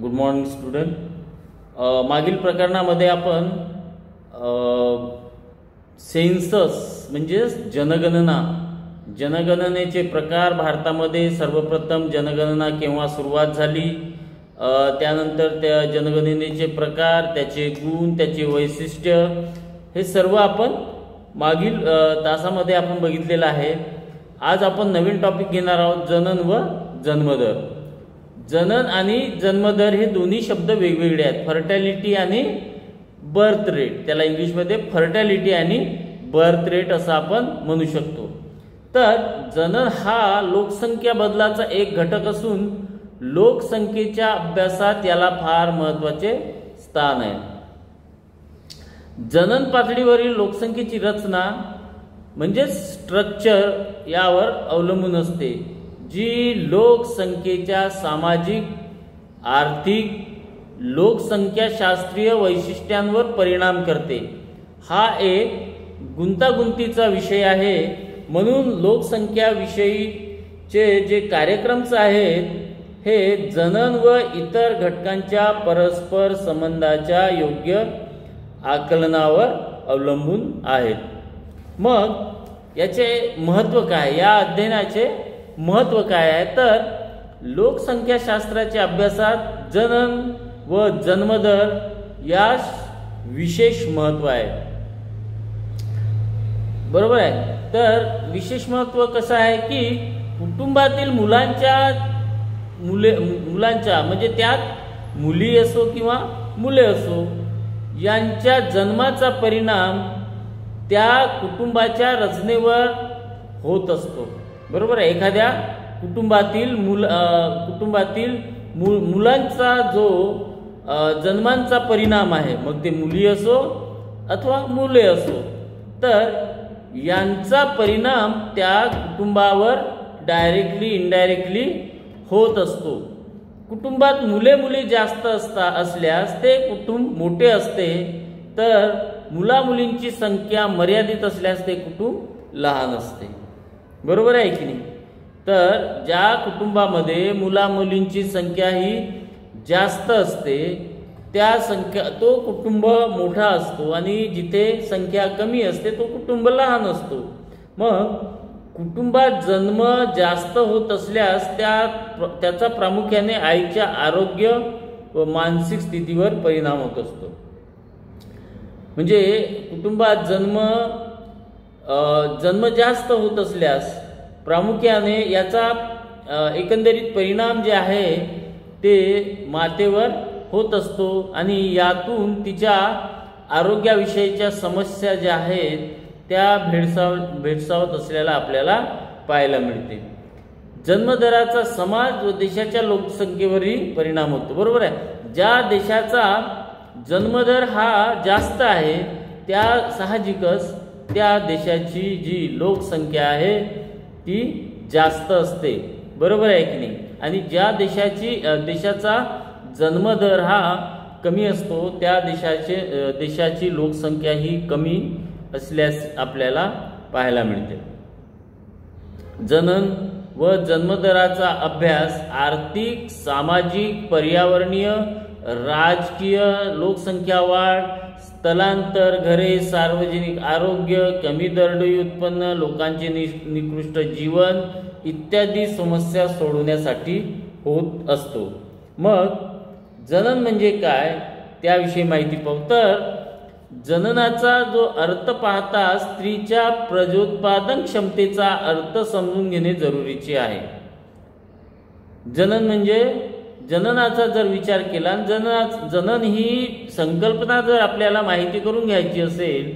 Good morning student. मागील प्रकरणामध्ये आपण सेन्सस म्हणजे जनगणनेचे प्रकार, भारतामध्ये सर्वप्रथम जनगणना केव्हा सुरुवात झाली, त्यानंतर त्या जनगणनेचे प्रकार, त्याचे गुण, त्याचे वैशिष्ट्य, हे सर्व आपण मागील तासामध्ये आपण बघितलेलं आहे. आज आपण नवीन टॉपिक घेणार आहोत, जनन व जन्मदर. जनन आणि जन्मदर हे दोन्ही शब्द वेगवेगळे आहेत. फर्टॅलिटी आणि बर्थ रेट, त्याला इंग्लिशमध्ये फर्टॅलिटी आणि बर्थ रेट असं आपण म्हणू शकतो. तर जनन हा लोकसंख्या बदलाचा एक घटक असून लोकसंख्येच्या अभ्यासात याला फार महत्त्वाचे स्थान आहे. जनन पातळीवरील लोकसंख्येची रचना म्हणजे स्ट्रक्चर यावर अवलंबून असते, जी लोकसंख्येच्या सामाजिक, आर्थिक, लोकसंख्याशास्त्रीय वैशिष्ट्यांवर परिणाम करते. हा एक गुंतागुंतीचा विषय आहे. म्हणून लोकसंख्या विषयीचे जे कार्यक्रम आहेत हे जनन व इतर घटकांच्या परस्पर संबंधाच्या योग्य आकलनावर अवलंबून आहेत. मग याचे महत्त्व काय, या अध्ययनाचे महत्त्व काय आहे, तर लोकसंख्याशास्त्राच्या अभ्यासात जनन व जन्मदर यास विशेष महत्त्व आहे. बरोबर आहे. तर विशेष महत्त्व कसं आहे की कुटुंबातील मुलांच्या म्हणजे त्यात मुली असो किंवा मुले असो, यांच्या जन्माचा परिणाम त्या कुटुंबाच्या रचनेवर होत असतो. बरोबर आहे. एखाद्या कुटुंबातील मुलांचा जो जन्मांचा परिणाम आहे, मग ते मुली असो अथवा मुले असो, तर यांचा परिणाम त्या कुटुंबावर डायरेक्टली इनडायरेक्टली होत असतो. कुटुंबात मुले जास्त असल्यास ते कुटुंब मोठे असते, तर मुलामुलींची संख्या मर्यादित असल्यास ते कुटुंब लहान असते. बरोबर आहे की नाही. तर ज्या कुटुंबामध्ये मुलामुलींची संख्या ही जास्त असते तो कुटुंब मोठा असतो, आणि जिथे संख्या कमी असते तो कुटुंब लहान असतो. मग कुटुंबात जन्म जास्त होत असल्यास त्याचा प्रामुख्याने आईच्या आरोग्य व मानसिक स्थितीवर परिणाम होत असतो. म्हणजे कुटुंबात जन्म जास्त होत असल्यास प्रामुख्याने याचा एकंदरीत परिणाम जे आहे ते मातेवर होत असतो, आणि यातून तिच्या आरोग्याविषयीच्या समस्या ज्या आहेत त्या भेडसावत असलेला आपल्याला पाहायला मिळते. जन्मदराचा समाज व देशाच्या लोकसंख्येवरही परिणाम होतो. बरोबर आहे. ज्या देशाचा जन्मदर हा जास्त आहे त्या साहजिकच त्या देशाची जी लोकसंख्या आहे ती जास्त असते. बरोबर आहे की नाही. आणि ज्या देशाचा जन्मदर हा कमी असतो त्या देशाची लोकसंख्या ही कमी असल्यास आपल्याला पाहायला मिळते. जनन व जन्मदराचा अभ्यास आर्थिक, सामाजिक, पर्यावरणीय, राजकीय, लोकसंख्या वाढ, स्थलांतर, घरे, सार्वजनिक आरोग्य, कमी दरडोई उत्पन्न, लोकांचे निकृष्ट जीवन इत्यादी समस्या सोडवण्यासाठी होत असतो. मग जनन म्हणजे काय त्याविषयी माहिती पाहू. तर जननाचा जो अर्थ पाहता स्त्रीच्या प्रजोत्पादन क्षमतेचा अर्थ समजून घेणे जरुरीचे आहे. जनन म्हणजे जननाचा जर विचार केला, जनन ही संकल्पना जर आपल्याला माहिती करून घ्यायची असेल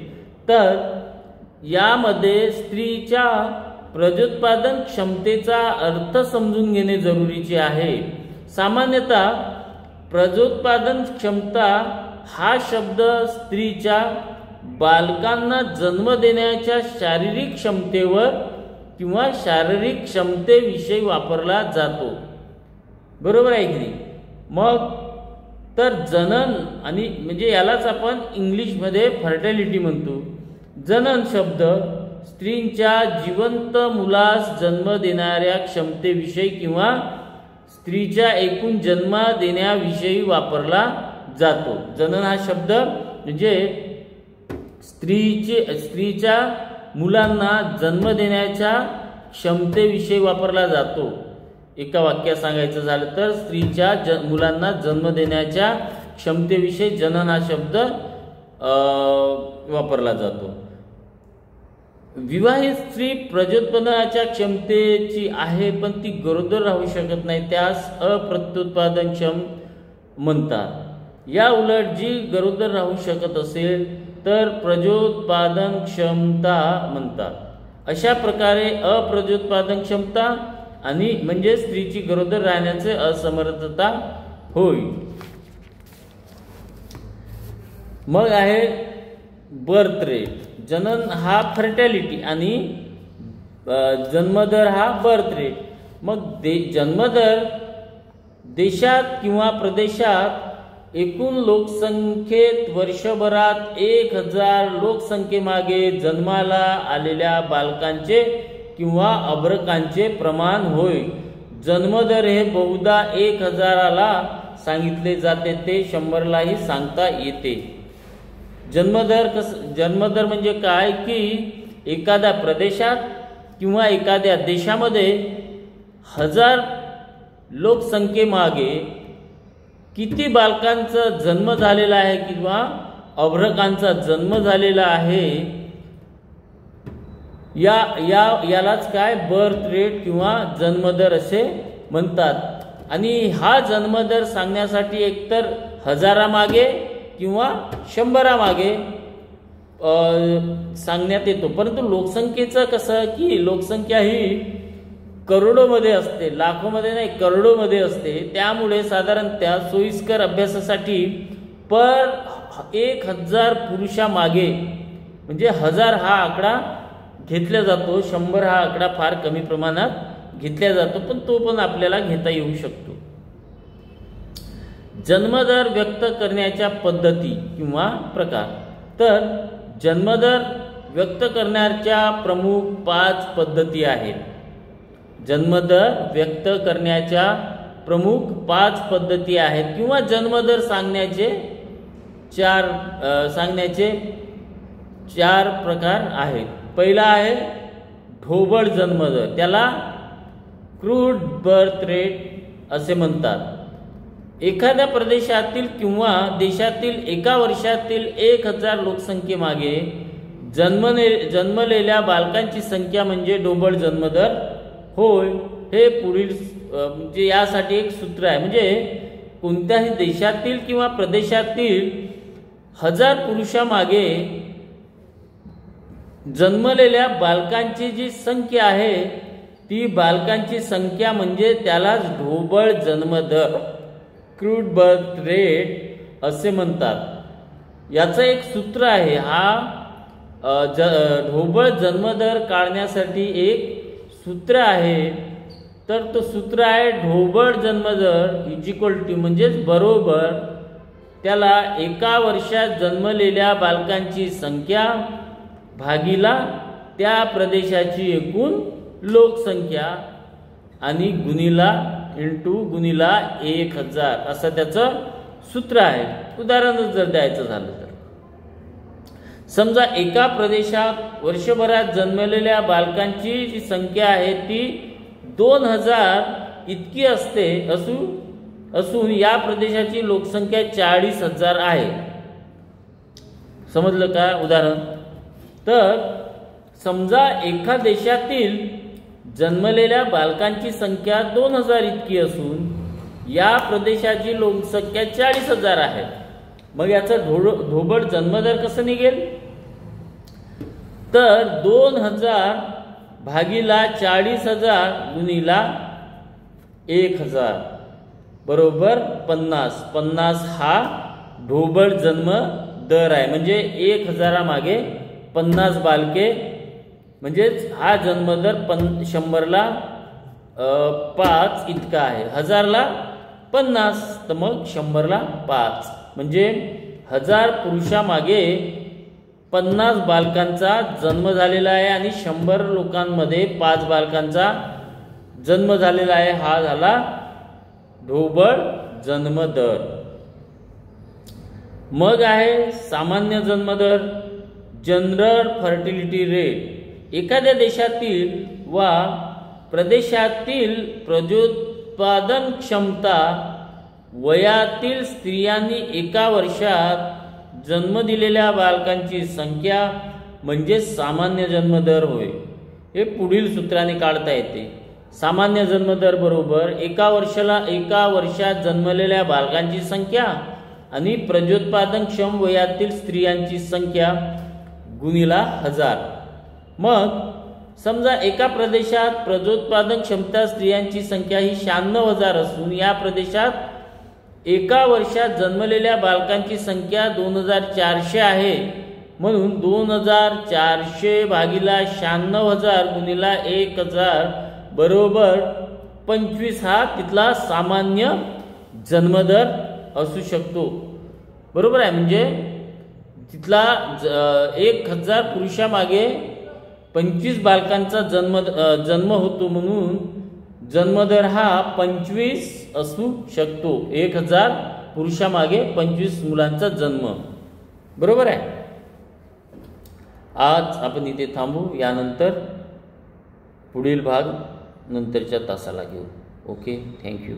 तर यामध्ये स्त्रीच्या प्रजोत्पादन क्षमतेचा अर्थ समजून घेणे जरुरीचे आहे. सामान्यतः प्रजोत्पादन क्षमता हा शब्द स्त्रीच्या बालकांना जन्म देण्याच्या शारीरिक क्षमतेवर किंवा शारीरिक क्षमतेविषयी वापरला जातो. बरोबर आहे की नाही. मग तर जनन आणि म्हणजे यालाच आपण इंग्लिशमध्ये फर्टॅलिटी म्हणतो. जनन शब्द स्त्रीच्या जिवंत मुलास जन्म देणाऱ्या क्षमतेविषयी किंवा स्त्रीच्या एकूण जन्म देण्याविषयी वापरला जातो. जनन हा शब्द म्हणजे स्त्रीच्या मुलांना जन्म देण्याच्या क्षमतेविषयी वापरला जातो. एका वाक्यात सांगायचं झालं तर स्त्रीच्या मुलांना जन्म देण्याच्या क्षमतेविषयी जनन हा शब्द वापरला जातो. विवाहित स्त्री प्रजोत्पादनाच्या क्षमतेची आहे, पण ती गरोदर राहू शकत नाही, त्यास अप्रत्युत्पादनक्षम म्हणतात. या उलट जी गरोदर राहू शकत असेल तर प्रजोत्पादन क्षमता म्हणतात. अशा प्रकारे अप्रजोत्पादन क्षमता आणि म्हणजे स्त्रीची गरोदर राहण्याचे असमर्थता होय. मग आहे बर्थ रेट. जनन हा फर्टॅलिटी आणि जन्मदर हा बर्थ रेट. मग जन्मदर देशात किंवा प्रदेशात एकूण लोकसंख्येत वर्षभरात 1000 लोकसंख्येमागे जन्माला आलेल्या बालकांचे किंवा अभ्रकांचे प्रमाण होय. जन्मदर हे बहुधा 1000ला सांगितले जाते, ते 100लाही सांगता येते. जन्मदर म्हणजे काय की एखाद्या प्रदेशात किंवा एखाद्या देशामध्ये 1000 लोकसंख्येमागे किती बालकांचा जन्म झालेला आहे किंवा अभ्रकांचा जन्म झालेला आहे यालाच काय बर्थ रेट किंवा जन्मदर असे म्हणतात. आणि हा जन्मदर सांगण्यासाठी एकतर 1000मागे किंवा 100मागे सांगण्यात येतो. परंतु लोकसंख्येचं कसं की लोकसंख्या ही करोडोमध्ये असते, लाखोमध्ये नाही, करोडोमध्ये असते. त्यामुळे साधारणतः सोयीस्कर अभ्यासासाठी पर 1000 पुरुषामागे म्हणजे 1000 हा आकडा घेतला जातो. 100 हा आकडा फार कमी प्रमाणात घेतला जातो, पण तो पण आपल्याला घेता येऊ शकतो. जन्मदर व्यक्त करण्याच्या पद्धती किंवा प्रकार. तर जन्मदर व्यक्त करण्याच्या प्रमुख 5 पद्धती आहेत. जन्मदर व्यक्त करण्याच्या प्रमुख 5 पद्धती आहेत किंवा जन्मदर सांगण्याचे 4 प्रकार आहेत. पहिला आहे ढोबळ जन्मदर, त्याला क्रूड बर्थ रेट असे म्हणतात. एखाद्या प्रदेशातील किंवा देशातील एका वर्षातील 1000 लोकसंख्येमागे जन्मलेल्या बालकांची संख्या म्हणजे ढोबळ जन्मदर होय. हे पुढील म्हणजे यासाठी एक सूत्र आहे. म्हणजे कोणत्याही देशातील किंवा प्रदेशातील 1000 पुरुषामागे जन्मलेल्या बालकांची जी संख्या आहे ती बालकांची संख्या म्हणजे त्यालाच ढोबळ जन्मदर क्रूड बर्थ रेट असे म्हणतात. याचं एक सूत्र आहे. हा ढोबळ जन्मदर काढण्यासाठी एक सूत्र आहे. तर तो सूत्र आहे ढोबळ जन्मदर = म्हणजेच बरोबर त्याला एका वर्षात जन्मलेल्या बालकांची संख्या भागीला त्या प्रदेशाची एकूण लोकसंख्या आणि गुणिला 1000 असं त्याचं सूत्र आहे. उदाहरण जर द्यायचं झालं तर समजा एका प्रदेशात वर्षभरात जन्मलेल्या बालकांची जी संख्या आहे ती 2000 इतकी असून या प्रदेशाची लोकसंख्या 40,000 आहे. समजलं का उदाहरण? तर समजा एका देशातील जन्मलेल्या बालकांची संख्या 2000 इतकी असून या प्रदेशाची लोकसंख्या 40,000 आहे. मग याचा ढोबळ जन्मदर कसं निघेल? तर 2000 भागीला 40,000 गुणिला 1000 बरोबर 50. 50 हा ढोबळ जन्म दर आहे. म्हणजे 1000 मागे 50 बालके म्हणजेच हा जन्मदर 100ला 5 इतका आहे. 1000ला 50 तर मग 100ला 5 म्हणजे 1000 पुरुषामागे 50 बालकांचा जन्म झालेला आहे आणि 100 लोकांमध्ये 5 बालकांचा जन्म झालेला आहे. हा झाला ढोबळ जन्मदर. मग आहे सामान्य जन्मदर, जनरल फर्टिलिटी रेट. एखाद्या देशातील वा प्रदेशातील प्रजोत्पादन क्षमता वयातील स्त्रियांनी एका वर्षात जन्म दिलेल्या बालकांची संख्या म्हणजे सामान्य जन्मदर होय. हे पुढील सूत्राने काढता येते. सामान्य जन्मदर बरोबर एका वर्षात जन्मलेल्या बालकांची संख्या आणि प्रजोत्पादन क्षम वयातील स्त्रियांची संख्या गुणिला 1000. मग समजा एका प्रदेशात प्रजोत्पादन क्षमता स्त्रियांची संख्या ही 96,000 असून या प्रदेशात एका वर्षात जन्मलेल्या बालकांची संख्या 2400 आहे. म्हणून 2400 भागिला 96,000 गुणिला 1000 बरोबर 25 हा तिथला सामान्य जन्मदर असू शकतो. बरोबर आहे. म्हणजे तिथला 1000 पुरुषामागे 25 बालकांचा जन्म होतो. म्हणून जन्मदर हा 25 असू शकतो. 1000 पुरुषामागे 25 मुलांचा जन्म. बरोबर आहे. आज आपण इथे थांबू. यानंतर पुढील भाग नंतरच्या तासाला घेऊ. Okay, thank you.